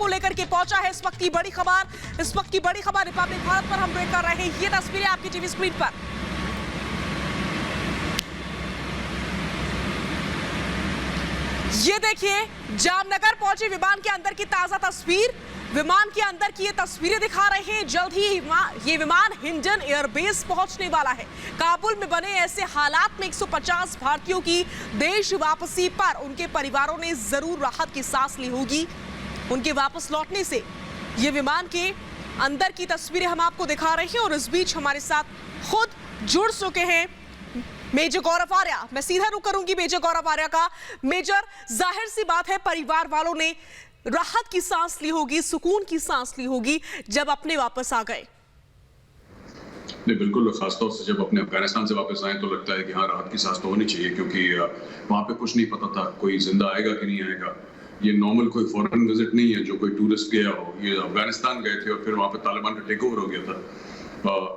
को लेकर के पहुंचा है इस वक्त की बड़ी खबर रिपब्लिक भारत पर हम ब्रेक कर रहे हैं। ये तस्वीरें आपकी टीवी स्क्रीन पर। ये देखिए, जामनगर पहुंचे विमान के अंदर की ताजा तस्वीर। विमान के अंदर की ये तस्वीरें दिखा रहे हैं। जल्द ही ये विमान हिंडन एयरबेस पहुंचने वाला है। काबुल में बने ऐसे हालात में 150 भारतीयों की देश वापसी पर उनके परिवारों ने जरूर राहत की सांस ली होगी। उनके वापस लौटने से ये विमान के अंदर की तस्वीरें हम आपको दिखा रहे हैं और इस बीच हमारे साथ खुद जुड़ चुके हैं मेजर गौरव आर्या। मैं सीधा रुख करूंगी मेजर गौरव आर्या का। मेजर, जाहिर सी बात है परिवार वालों ने राहत की सांस ली होगी, सुकून की सांस ली होगी जब अपने वापस आ गए। नहीं, बिल्कुल। खासतौर से जब अपने अफगानिस्तान से वापस आए तो लगता है कि हाँ, राहत की सांस तो होनी चाहिए, क्योंकि वहां पे कुछ नहीं पता था कोई जिंदा आएगा कि नहीं आएगा। ये नॉर्मल कोई फॉरेन विजिट नहीं है जो कोई टूरिस्ट गया हो। ये अफगानिस्तान गए थे और फिर वहां पे तालिबान का टेक ओवर हो गया था।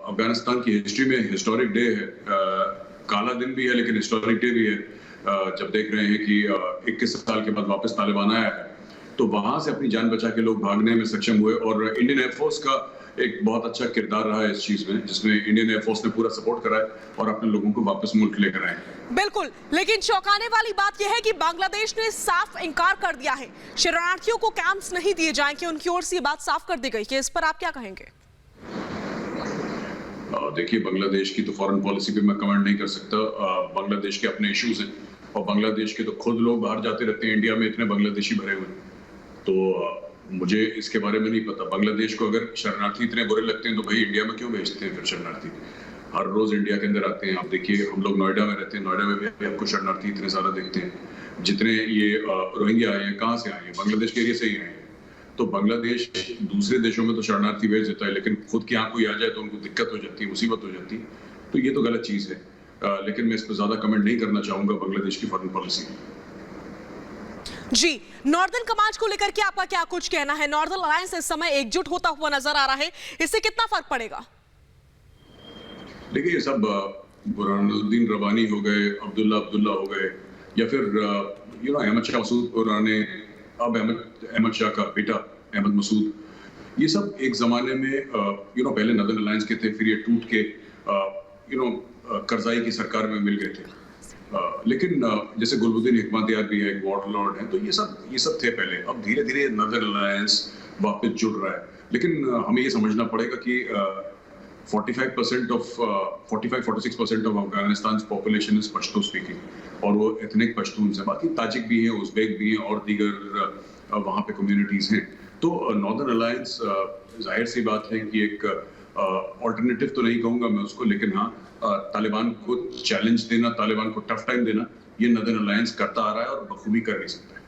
अफगानिस्तान की हिस्ट्री में हिस्टोरिक डे है, काला दिन भी है लेकिन हिस्टोरिक डे भी है। जब देख रहे हैं कि 21 साल के बाद वापस तालिबान आया है, तो वहां से अपनी जान बचा के लोग भागने में सक्षम हुए। और इंडियन एयरफोर्स का एक बहुत अच्छा किरदार रहा है इस चीज में, जिसमें इंडियन एयरफोर्स ने पूरा सपोर्ट करा है और अपने लोगों को वापस मुल्क लेकर आए। बिल्कुल, लेकिन चौंकाने वाली बात यह है कि बांग्लादेश ने साफ इनकार कर दिया है। शरणार्थियों को कैंप्स नहीं दिए जाएंगे, उनकी ओर से ये बात साफ कर दी गई है। इस पर आप क्या कहेंगे? देखिए, बांग्लादेश की तो फॉरेन पॉलिसी पे मैं कमेंट नहीं कर सकता। बांग्लादेश के अपने इश्यूज हैं और बांग्लादेश के तो खुद लोग बाहर जाते रहते हैं। इंडिया में इतने बांग्लादेशी भरे हुए हैं, तो मुझे इसके बारे में नहीं पता। बांग्लादेश को अगर शरणार्थी इतने बुरे लगते हैं तो भाई इंडिया में क्यों भेजते हैं फिर शरणार्थी? हर रोज इंडिया के अंदर आते हैं। आप देखिए, हम लोग नोएडा में रहते हैं, नोएडा में भी आपको शरणार्थी इतने ज्यादा दिखते हैं। जितने ये रोहिंग्या आए हैं, कहाँ से आए हैं? बांग्लादेश के एरिया से ही आए हैं। तो बांग्लादेश दूसरे देशों में तो शरणार्थी भेज देता है, लेकिन खुद के यहाँ कोई आ जाए तो उनको दिक्कत हो जाती है, मुसीबत हो जाती है। तो ये तो गलत चीज है। लेकिन मैं इस पर ज्यादा कमेंट नहीं करना चाहूंगा बांग्लादेश की फॉरेन पॉलिसी। जी, नॉर्दर्न कमांड को लेकर के आपका क्या कुछ कहना है? नॉर्दर्न अलायंस इस समय एकजुट होता हुआ नजर आ रहा है, इससे कितना फर्क पड़ेगा? देखिए, ये सब बुरहानुद्दीन रब्बानी हो गए, अब्दुल्ला हो गए, या फिर अहमद शाह मसूद ने अब अहमद शाह का बेटा अहमद मसूद, ये सब एक जमाने में पहले नॉर्दर्न अलायंस के थे, फिर ये टूट के करजाई की सरकार में मिल गए थे। लेकिन जैसे गुलबुद्दीन हिकमतयार भी है, एक वाटर लॉर्ड है, तो ये सब थे पहले। अब धीरे धीरे नॉर्दर्न अलायंस वापस जुड़ रहा है, लेकिन हमें ये समझना पड़ेगा कि 45% of Afghanistan population is Pashto speaking, और वो एथनिक पश्तून है। बाकी ताजिक भी हैं, उज़्बेक भी हैं और दीगर वहाँ पे कम्युनिटीज हैं। तो नॉर्दर्न अलायंस, जाहिर सी बात है कि एक ऑल्टरनेटिव तो नहीं कहूंगा मैं उसको, लेकिन हाँ, तालिबान को चैलेंज देना, तालिबान को टफ टाइम देना, ये नॉर्दर्न अलायंस करता आ रहा है और बखूबी कर नहीं सकता है।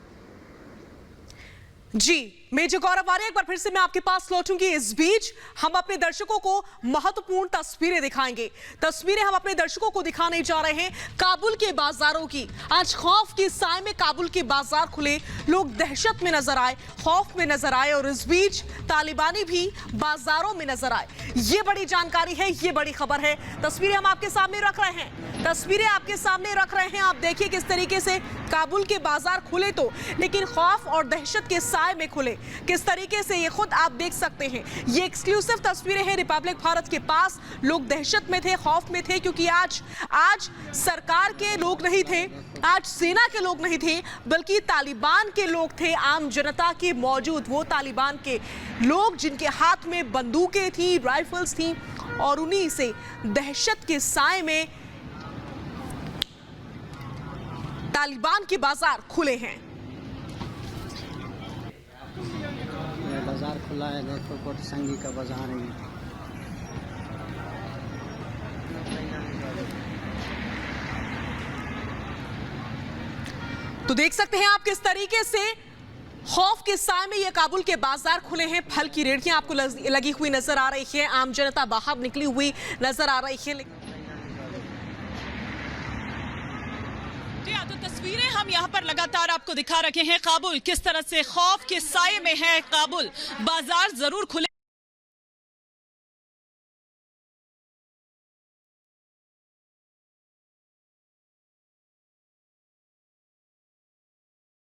जी, मेजर गौरव आर्या, एक बार फिर से मैं आपके पास लौटूंगी। इस बीच हम अपने दर्शकों को महत्वपूर्ण तस्वीरें दिखाएंगे। तस्वीरें हम अपने दर्शकों को दिखाने जा रहे हैं काबुल के बाजारों की। आज खौफ के साए में काबुल के बाजार खुले, लोग दहशत में नजर आए, खौफ में नजर आए, और इस बीच तालिबानी भी बाजारों में नजर आए। ये बड़ी जानकारी है, ये बड़ी खबर है। तस्वीरें हम आपके सामने रख रहे हैं, आप देखिए किस तरीके से काबुल के बाजार खुले, तो लेकिन खौफ और दहशत के साए में खुले किस तरीके से, ये खुद आप देख सकते हैं। ये एक्सक्लूसिव तस्वीरें हैं रिपब्लिक भारत के पास। लोग दहशत में थे, खौफ में थे, क्योंकि आज सरकार के लोग नहीं थे, आज सेना के लोग नहीं थे, बल्कि तालिबान के लोग थे, आम जनता के मौजूद। वो तालिबान के लोग जिनके हाथ में बंदूकें थी, राइफल्स थी, और उन्हीं से दहशत के साए में तालिबान के बाजार खुले हैं। बाजार खुला है, देखो कोट संगी का बाजार है। तो देख सकते हैं आप किस तरीके से खौफ के साए में ये काबुल के बाजार खुले हैं। फल की रेहड़ियां आपको लगी हुई नजर आ रही है, आम जनता बाहर निकली हुई नजर आ रही है। तो तस्वीरें हम यहाँ पर लगातार आपको दिखा रखे हैं। काबुल किस तरह से खौफ के साए में है, काबुल बाजार जरूर खुले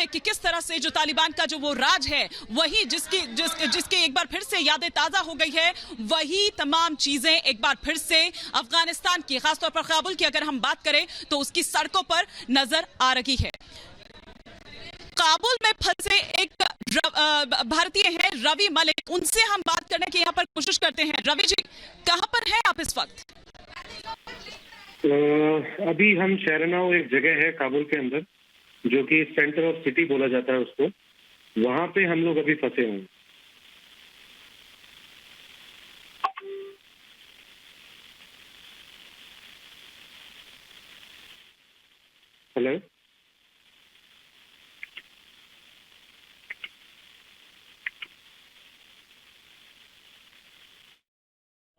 कि किस तरह से जो तालिबान का जो वो राज है वही जिसके एक बार फिर से यादें ताजा हो गई है, वही तमाम चीजें एक बार फिर से अफगानिस्तान की, खासतौर पर काबुल की अगर हम बात करें तो उसकी सड़कों पर नजर आ रही है। काबुल में फंसे एक भारतीय हैं रवि मलिक, उनसे हम बात करने की यहाँ पर कोशिश करते हैं। रवि जी, कहां पर हैं आप इस वक्त? अभी हम शेरनाओ एक जगह है काबुल के अंदर, जो कि सेंटर ऑफ सिटी बोला जाता है उसको, वहां पे हम लोग अभी फंसे हुए हैं। Hello,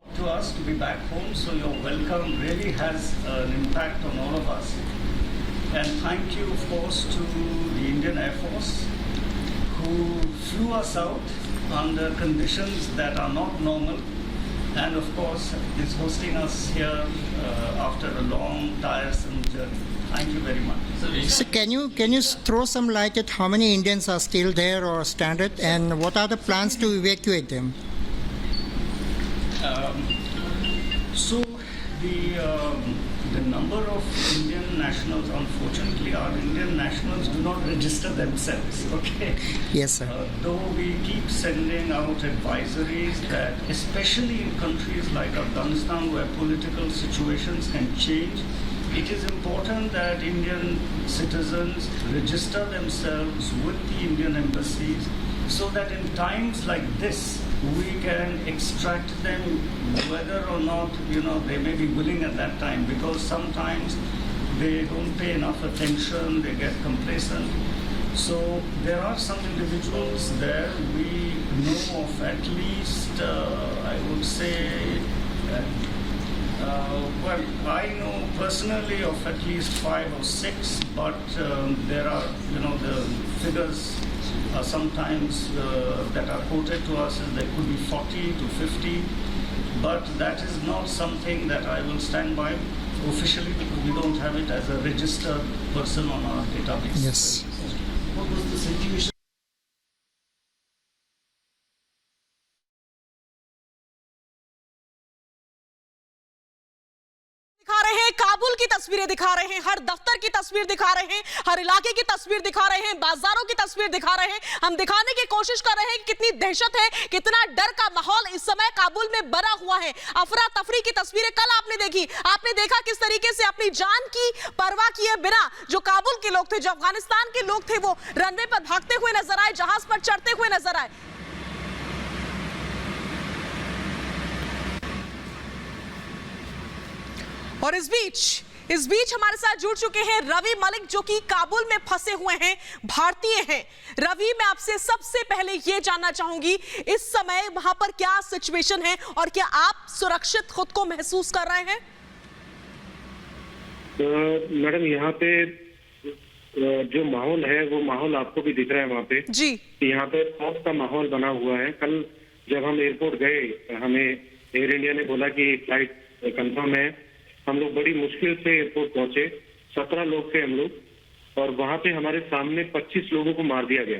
to us to be back home, so your welcome really has an impact on all of us. And thank you, of course, to the Indian Air Force, who flew us out under conditions that are not normal, and of course is hosting us here after a long, tiresome journey. Thank you very much. So can you throw some light at how many Indians are still there or stranded, and what are the plans to evacuate them? So the number of Indian nationals, unfortunately, our Indian nationals do not register themselves. Okay. Yes, sir. Though we keep sending out advisories that, especially in countries like Afghanistan, where political situations can change, it is important that Indian citizens register themselves with the Indian embassies, so that in times like this we can extract them, whether or not they may be willing at that time, because sometimes they don't pay enough attention, they get complacent. So there are some individuals there we know of, at least I would say well, I know personally of at least 5 or 6, but there are the figures sometimes that are quoted to us is there could be 40 to 50, but that is not something that I will stand by officially, because we don't have it as a registered person on our database. Yes. What was the situation? दिखा रहे हैं, काबुल की तस्वीरें दिखा रहे हैं, हर दफ्तर की तस्वीर दिखा रहे हैं, हर इलाके की तस्वीर दिखा रहे हैं, बाजारों की तस्वीर दिखा रहे हैं। हम दिखाने की कोशिश कर रहे हैं कि कितनी दहशत है, कितना डर का माहौल इस समय काबुल में बना हुआ है। अफरा तफरी की तस्वीरें कल आपने देखी, आपने देखा किस तरीके से अपनी जान की परवाह किए बिना जो काबुल के लोग थे, जो अफगानिस्तान के लोग थे, वो रनवे पर भागते हुए नजर आए, जहाज पर चढ़ते हुए नजर आए। और इस बीच हमारे साथ जुड़ चुके हैं रवि मलिक, जो कि काबुल में फंसे हुए हैं, भारतीय हैं। रवि, मैं आपसे सबसे पहले ये जानना चाहूंगी, इस समय वहां पर क्या सिचुएशन है और क्या आप सुरक्षित खुद को महसूस कर रहे हैं? मैडम, यहाँ पे जो माहौल है वो माहौल आपको भी दिख रहा है वहाँ पे जी। यहाँ पे खौफ का माहौल बना हुआ है। कल जब हम एयरपोर्ट गए, हमें एयर इंडिया ने बोला कि फ्लाइट कंफर्म है। हम लोग बड़ी मुश्किल से एयरपोर्ट पहुंचे, 17 लोग थे हम लोग, और वहां पे हमारे सामने 25 लोगों को मार दिया गया,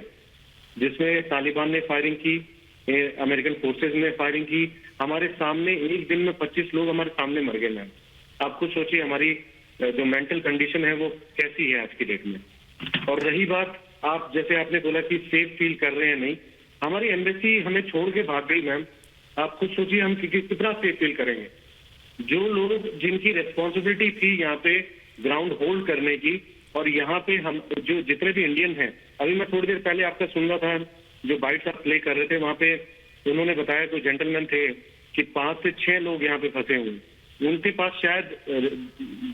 जिसमें तालिबान ने फायरिंग की, अमेरिकन फोर्सेज ने फायरिंग की। हमारे सामने एक दिन में 25 लोग हमारे सामने मर गए। मैम, आप खुद सोचिए हमारी जो मेंटल कंडीशन है वो कैसी है आज की डेट में। और रही बात, आप जैसे आपने बोला कि सेफ फील कर रहे हैं, नहीं, हमारी एम्बेसी हमें छोड़ के भाग गई। मैम, आप खुद सोचिए हम कितना सेफ फील करेंगे। जो लोग जिनकी रेस्पॉन्सिबिलिटी थी यहाँ पे ग्राउंड होल्ड करने की, और यहाँ पे हम जो जितने भी इंडियन हैं, अभी मैं थोड़ी देर पहले आपका सुन रहा था, जो बाइट्स आप प्ले कर रहे थे, वहाँ पे उन्होंने बताया, कोई जेंटलमैन थे कि 5 से 6 लोग यहाँ पे फंसे हुए। उनके पास शायद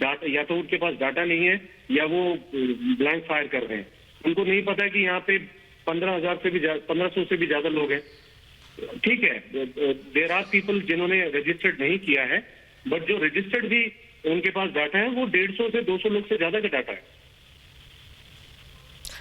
डाटा, या तो उनके पास डाटा नहीं है या वो ब्लैंक फायर कर रहे हैं। उनको नहीं पता कि यहाँ पे 1500 से भी ज्यादा लोग हैं। ठीक है, देयर आर पीपल जिन्होंने रजिस्टर्ड नहीं किया है, बट जो रजिस्टर्ड भी उनके पास डाटा है वो 150 से 200 लोग से ज्यादा का डाटा है।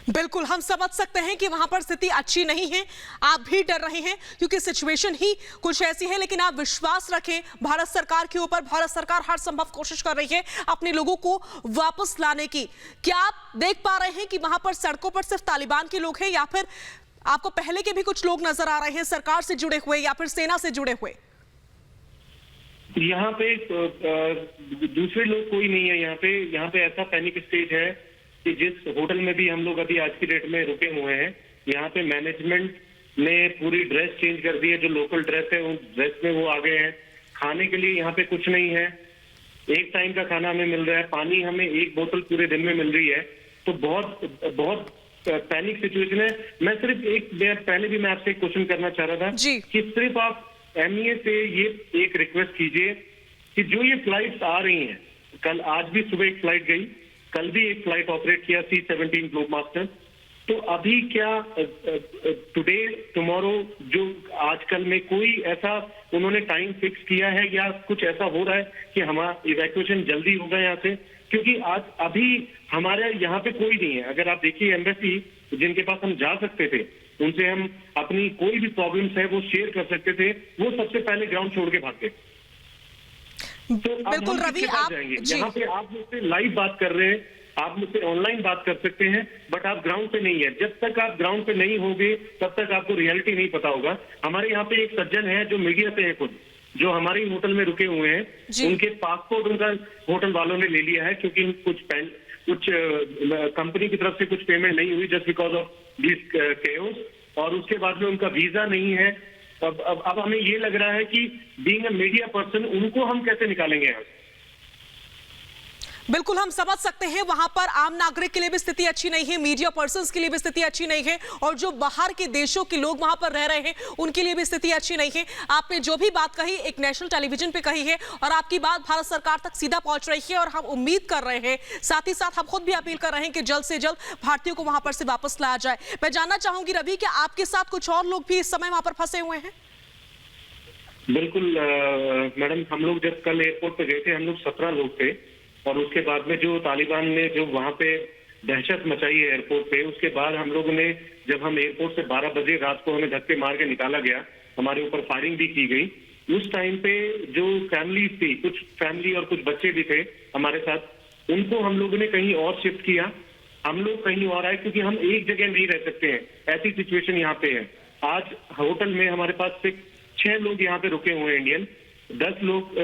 बिल्कुल, हम समझ सकते हैं कि वहां पर स्थिति अच्छी नहीं है। आप भी डर रहे हैं क्योंकि सिचुएशन ही कुछ ऐसी है, लेकिन आप विश्वास रखें भारत सरकार के ऊपर। भारत सरकार हर संभव कोशिश कर रही है अपने लोगों को वापस लाने की। क्या आप देख पा रहे हैं कि वहां पर सड़कों पर सिर्फ तालिबान के लोग हैं, या फिर आपको पहले के भी कुछ लोग नजर आ रहे हैं सरकार से जुड़े हुए या फिर सेना से जुड़े हुए? यहाँ पे दूसरे लोग कोई नहीं है। यहाँ पे ऐसा पैनिक स्टेज है कि जिस होटल में भी हम लोग अभी आज की डेट में रुके हुए हैं, यहाँ पे मैनेजमेंट ने पूरी ड्रेस चेंज कर दी है। जो लोकल ड्रेस है उस ड्रेस में वो आ गए हैं। खाने के लिए यहाँ पे कुछ नहीं है। एक टाइम का खाना हमें मिल रहा है, पानी हमें एक बोतल पूरे दिन में मिल रही है। तो बहुत बहुत पैनिक सिचुएशन है। मैं सिर्फ पहले भी मैं आपसे एक क्वेश्चन करना चाह रहा था कि सिर्फ आप MEA से ये एक रिक्वेस्ट कीजिए कि जो ये फ्लाइट्स आ रही हैं, कल आज भी सुबह एक फ्लाइट गई, कल भी एक फ्लाइट ऑपरेट किया C-17 ग्लोबमास्टर। तो अभी क्या टुडे टुमारो जो आजकल में कोई ऐसा उन्होंने टाइम फिक्स किया है या कुछ ऐसा हो रहा है कि हमारा इवैक्यूएशन जल्दी होगा यहाँ से? क्योंकि आज अभी हमारे यहाँ पे कोई नहीं है। अगर आप देखिए एम्बेसी जिनके पास हम जा सकते थे, उनसे हम अपनी कोई भी प्रॉब्लम्स है वो शेयर कर सकते थे, वो सबसे पहले ग्राउंड छोड़ के भाग गए। तो बिल्कुल रवि, आप यहाँ पे आप मुझसे लाइव बात कर रहे हैं, आप मुझसे ऑनलाइन बात कर सकते हैं, बट आप ग्राउंड पे नहीं है। जब तक आप ग्राउंड पे नहीं होंगे तब तक आपको रियलिटी नहीं पता होगा। हमारे यहाँ पे एक सज्जन है जो मीडिया से है खुद, जो हमारे ही होटल में रुके हुए हैं। उनके पासपोर्ट उनका होटल वालों ने ले लिया है क्योंकि कुछ कंपनी की तरफ से कुछ पेमेंट नहीं हुई just because of this chaos, और उसके बाद में उनका वीजा नहीं है। अब हमें ये लग रहा है कि बीइंग अ मीडिया पर्सन उनको हम कैसे निकालेंगे यहाँ से? बिल्कुल, हम समझ सकते हैं वहां पर आम नागरिक के लिए भी स्थिति अच्छी नहीं है, मीडिया पर्संस के लिए भी स्थिति अच्छी नहीं है, और जो बाहर के देशों के लोग वहां पर रह रहे हैं उनके लिए भी स्थिति अच्छी नहीं है। आपने जो भी बात कही एक नेशनल टेलीविजन पे कही है और आपकी बात भारत सरकार तक सीधा पहुंच रही है, और हम उम्मीद कर रहे हैं, साथ ही साथ हम खुद भी अपील कर रहे हैं कि जल्द से जल्द भारतीयों को वहां पर से वापस लाया जाए। मैं जानना चाहूंगी रवि, कि आपके साथ कुछ और लोग भी इस समय वहां पर फंसे हुए हैं? बिल्कुल मैडम, हम लोग जब कल एयरपोर्ट पे गए थे, हम लोग 17 लोग थे, और उसके बाद में जो तालिबान ने जो वहां पे दहशत मचाई है एयरपोर्ट पे, उसके बाद हम लोगों ने, जब हम एयरपोर्ट से 12 बजे रात को हमें धक्के मार के निकाला गया, हमारे ऊपर फायरिंग भी की गई। उस टाइम पे जो फैमिली थी, कुछ फैमिली और कुछ बच्चे भी थे हमारे साथ, उनको हम लोगों ने कहीं और शिफ्ट किया। हम लोग कहीं और आए क्योंकि हम एक जगह नहीं रह सकते हैं, ऐसी सिचुएशन यहाँ पे है। आज होटल में हमारे पास सिर्फ 6 लोग यहाँ पे रुके हुए हैं इंडियन, 10 लोग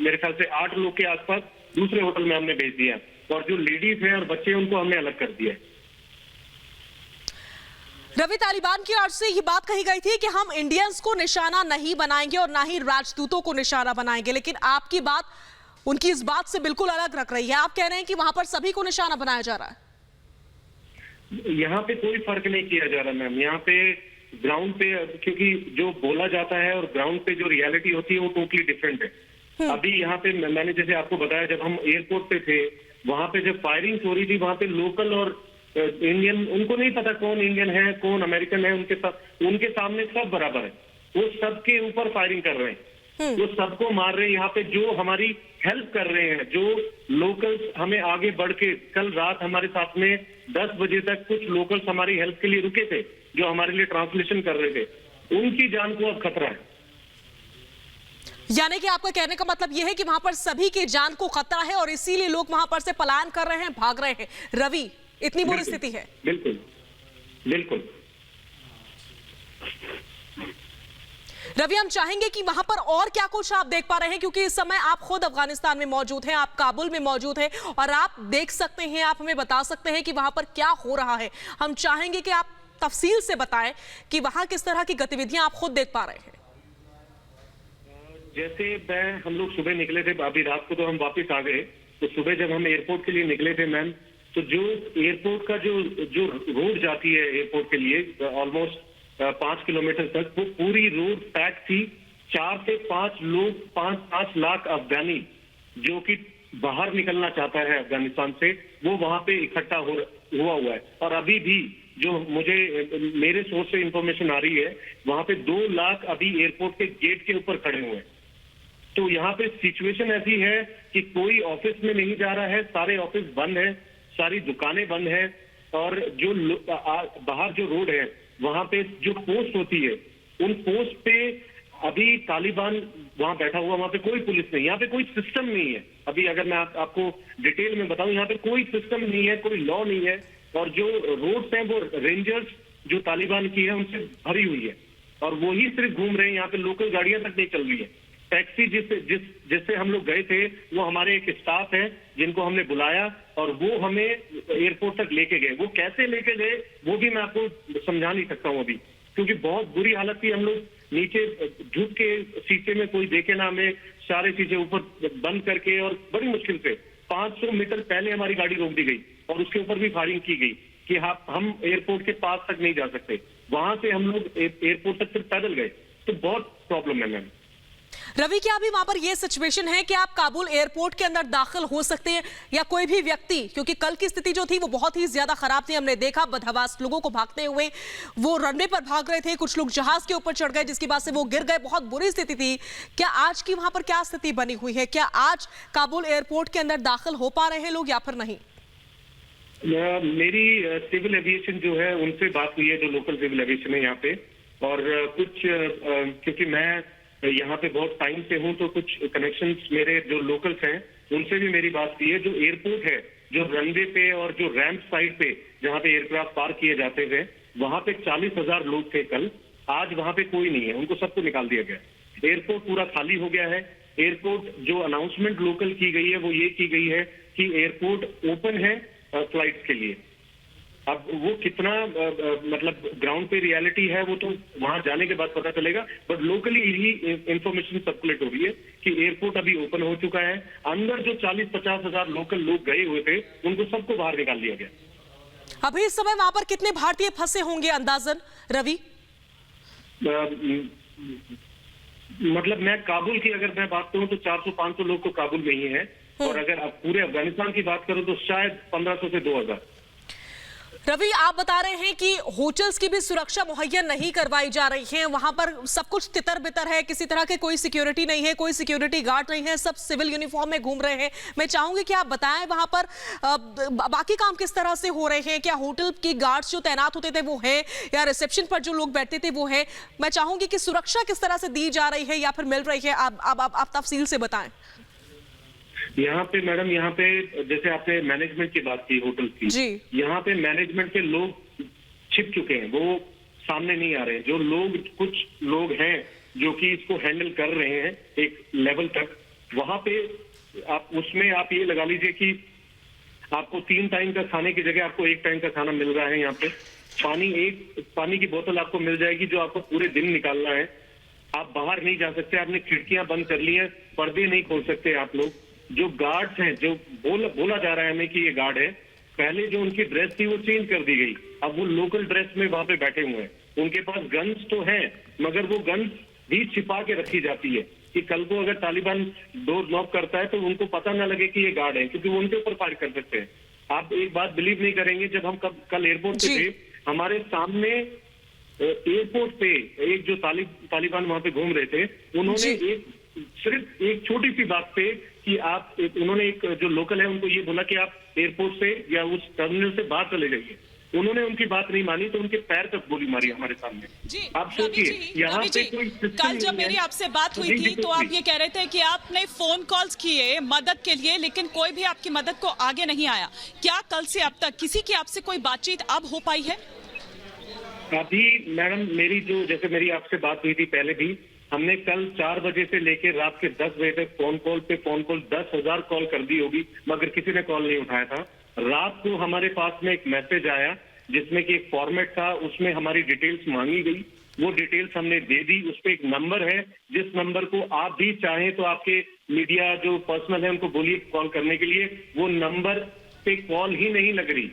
मेरे ख्याल से 8 लोग के आसपास दूसरे होटल में हमने भेज दिया, और जो लेडीज हैं और बच्चे उनको हमने अलग कर दिया। रवि, तालिबान की ओर से ये बात कही गई थी कि हम इंडियंस को निशाना नहीं बनाएंगे और ना ही राजदूतों को निशाना बनाएंगे, लेकिन आपकी बात उनकी इस बात से बिल्कुल अलग रख रही है। आप कह रहे हैं कि वहां पर सभी को निशाना बनाया जा रहा है। यहाँ पे कोई फर्क नहीं किया जा रहा मैम। यहाँ पे ग्राउंड पे, क्योंकि जो बोला जाता है और ग्राउंड पे जो रियलिटी होती है वो टोटली डिफरेंट है। अभी यहाँ पे मैंने जैसे आपको बताया, जब हम एयरपोर्ट पे थे, वहां पे जब फायरिंग हो रही थी, वहां पे लोकल और इंडियन, उनको नहीं पता कौन इंडियन है कौन अमेरिकन है, उनके सामने सब बराबर है। वो सबके ऊपर फायरिंग कर रहे हैं, वो सबको मार रहे हैं। यहाँ पे जो हमारी हेल्प कर रहे हैं, जो लोकल्स हमें आगे बढ़ के, कल रात हमारे साथ में 10 बजे तक कुछ लोकल्स हमारी हेल्प के लिए रुके थे, जो हमारे लिए ट्रांसलेशन कर रहे थे, उनकी जान को अब खतरा है। यानी कि आपका कहने का मतलब यह है कि वहां पर सभी की जान को खतरा है और इसीलिए लोग वहां पर से पलायन कर रहे हैं, भाग रहे हैं। रवि, इतनी बुरी स्थिति है? बिल्कुल बिल्कुल। रवि, हम चाहेंगे कि वहां पर और क्या कुछ आप देख पा रहे हैं, क्योंकि इस समय आप खुद अफगानिस्तान में मौजूद हैं, आप काबुल में मौजूद हैं और आप देख सकते हैं, आप हमें बता सकते हैं कि वहां पर क्या हो रहा है। हम चाहेंगे कि आप तफसील से बताएं कि वहां किस तरह की गतिविधियां आप खुद देख पा रहे हैं। जैसे हम लोग सुबह निकले थे, अभी रात को तो हम वापस आ गए, तो सुबह जब हम एयरपोर्ट के लिए निकले थे मैम, तो जो एयरपोर्ट का जो रोड जाती है एयरपोर्ट के लिए ऑलमोस्ट 5 किलोमीटर तक, वो पूरी रोड पैक थी। 4 से 5 लोग, 5 लाख अफगानी जो कि बाहर निकलना चाहता है अफगानिस्तान से, वो वहां पे इकट्ठा हुआ हुआ है। और अभी भी जो मेरे सोर्स से इंफॉर्मेशन आ रही है, वहां पे 2 लाख अभी एयरपोर्ट के गेट के ऊपर खड़े हुए हैं। तो यहाँ पे सिचुएशन ऐसी है कि कोई ऑफिस में नहीं जा रहा है, सारे ऑफिस बंद है, सारी दुकानें बंद है, और जो बाहर जो रोड है वहां पे जो पोस्ट होती है, उन पोस्ट पे अभी तालिबान वहां बैठा हुआ, वहां पे कोई पुलिस नहीं, यहाँ पे कोई सिस्टम नहीं है। अभी अगर मैं आपको डिटेल में बताऊं, यहाँ पे कोई सिस्टम नहीं है, कोई लॉ नहीं है, और जो रोड्स हैं वो रेंजर्स जो तालिबान की है उनसे भरी हुई है, और वो ही सिर्फ घूम रहे हैं। यहाँ पे लोकल गाड़ियां तक नहीं चल रही है। टैक्सी जिससे हम लोग गए थे, वो हमारे एक स्टाफ है जिनको हमने बुलाया, और वो हमें एयरपोर्ट तक लेके गए। वो कैसे लेके गए वो भी मैं आपको समझा नहीं सकता हूँ अभी, क्योंकि बहुत बुरी हालत थी। हम लोग नीचे झुक के शीशे में कोई देखे ना, हमें सारे शीशे ऊपर बंद करके, और बड़ी मुश्किल से 500 मीटर पहले हमारी गाड़ी रोक दी गई, और उसके ऊपर भी फायरिंग की गई कि हम एयरपोर्ट के पास तक नहीं जा सकते। वहां से हम लोग एयरपोर्ट तक सिर्फ पैदल गए। तो बहुत प्रॉब्लम है मैम। रवि, क्या अभी वहां पर यह सिचुएशन है कि आप काबुल एयरपोर्ट के अंदर दाखिल हो सकते हैं, या कोई भी व्यक्ति, क्योंकि कल की स्थिति जो थी वो बहुत ही ज्यादा खराब थी, हमने देखा बदहवास लोगों को भागते हुए, वो रनवे पर भाग रहे थे, कुछ लोग जहाज के ऊपर चढ़ गए जिसकी वजह से वो गिर गए, बहुत बुरी स्थिति थी। क्या आज की वहां पर क्या स्थिति बनी हुई है? क्या आज काबुल एयरपोर्ट के अंदर दाखिल हो पा रहे हैं लोग या फिर नहीं? मेरी सिविल एविएशन जो है उनसे बात हुई है, जो लोकल सिविल एविएशन है यहाँ पे, और कुछ क्योंकि मैं यहाँ पे बहुत टाइम से हूँ, तो कुछ कनेक्शंस मेरे जो लोकल्स हैं उनसे भी मेरी बात हुई है। जो एयरपोर्ट है, जो रनवे पे और जो रैंप साइड पे जहाँ पे एयरक्राफ्ट पार्क किए जाते थे, वहां पे 40,000 लोग थे कल। आज वहां पे कोई नहीं है, उनको सबको निकाल दिया गया। एयरपोर्ट पूरा खाली हो गया है। एयरपोर्ट जो अनाउंसमेंट लोकल की गई है वो ये की गई है कि एयरपोर्ट ओपन है फ्लाइट्स के लिए। अब वो कितना मतलब ग्राउंड पे रियलिटी है वो तो वहां जाने के बाद पता चलेगा, बट लोकली यही इंफॉर्मेशन सर्कुलेट हो रही है कि एयरपोर्ट अभी ओपन हो चुका है। अंदर जो 40-50 हजार लोकल लोग गए हुए थे उनको सबको बाहर निकाल दिया गया। अभी इस समय वहां पर कितने भारतीय फंसे होंगे अंदाजन, रवि? मतलब मैं काबुल की अगर मैं बात करूं तो 400-500 लोग तो काबुल में ही है, और अगर अब पूरे अफगानिस्तान की बात करूं तो शायद 1500 से 2000। रवि, आप बता रहे हैं कि होटल्स की भी सुरक्षा मुहैया नहीं करवाई जा रही है, वहां पर सब कुछ तितर बितर है, किसी तरह के कोई सिक्योरिटी नहीं है, कोई सिक्योरिटी गार्ड नहीं है, सब सिविल यूनिफॉर्म में घूम रहे हैं। मैं चाहूंगी कि आप बताएं वहां पर बाकी काम किस तरह से हो रहे हैं? क्या होटल की गार्ड्स जो तैनात होते थे वो है, या रिसेप्शन पर जो लोग बैठते थे वो है? मैं चाहूंगी कि सुरक्षा किस तरह से दी जा रही है या फिर मिल रही है, आप तफसील से बताएं। यहाँ पे मैडम, यहाँ पे जैसे आपने मैनेजमेंट की बात की होटल की, यहाँ पे मैनेजमेंट के लोग छिप चुके हैं, वो सामने नहीं आ रहे हैं। जो लोग, कुछ लोग हैं जो कि इसको हैंडल कर रहे हैं एक लेवल तक, वहां पे आप उसमें आप ये लगा लीजिए कि आपको 3 टाइम का खाने की जगह आपको 1 टाइम का खाना मिल रहा है। यहाँ पे पानी की बोतल आपको मिल जाएगी जो आपको पूरे दिन निकालना है। आप बाहर नहीं जा सकते, आपने खिड़कियां बंद कर ली है, पर्दे नहीं खोल सकते आप लोग। जो गार्ड्स हैं, जो बोला जा रहा है हमें कि ये गार्ड है, पहले जो उनकी ड्रेस थी वो चेंज कर दी गई, अब वो लोकल ड्रेस में वहां पे बैठे हुए हैं। उनके पास गन्स तो हैं, मगर वो गन्स भी छिपा के रखी जाती है कि कल को अगर तालिबान डोर नॉक करता है तो उनको पता ना लगे कि ये गार्ड है, क्योंकि वो उनके ऊपर फायर कर सकते हैं। आप एक बात बिलीव नहीं करेंगे, जब हम कल एयरपोर्ट पे थे, हमारे सामने एयरपोर्ट पे एक जो तालिबान वहां पे घूम रहे थे, उन्होंने सिर्फ एक छोटी सी बात पे कि उन्होंने एक जो लोकल है उनको ये बोला कि आप एयरपोर्ट से या उस टर्मिनल से बाहर चले जाइए। उन्होंने उनकी बात नहीं मानी तो उनके पैर तक गोली मारी हमारे सामने। जी, आप सोचिए, यहाँ पे कोई कल जब मेरी आपसे बात हुई थी तो आप ये कह रहे थे कि आपने फोन कॉल्स किए मदद के लिए, लेकिन कोई भी आपकी मदद को आगे नहीं आया। क्या कल से अब तक किसी की आपसे कोई बातचीत अब हो पाई है? अभी मैडम जैसे मेरी आपसे बात हुई थी पहले भी, हमने कल 4 बजे से लेकर रात के 10 बजे तक फोन कॉल 10,000 कॉल कर दी होगी, मगर किसी ने कॉल नहीं उठाया था। रात को हमारे पास में एक मैसेज आया जिसमें कि एक फॉर्मेट था, उसमें हमारी डिटेल्स मांगी गई। वो डिटेल्स हमने दे दी। उस पर एक नंबर है, जिस नंबर को आप भी चाहें तो आपके मीडिया जो पर्सनल है उनको बोलिए कॉल करने के लिए। वो नंबर पे कॉल ही नहीं लग रही।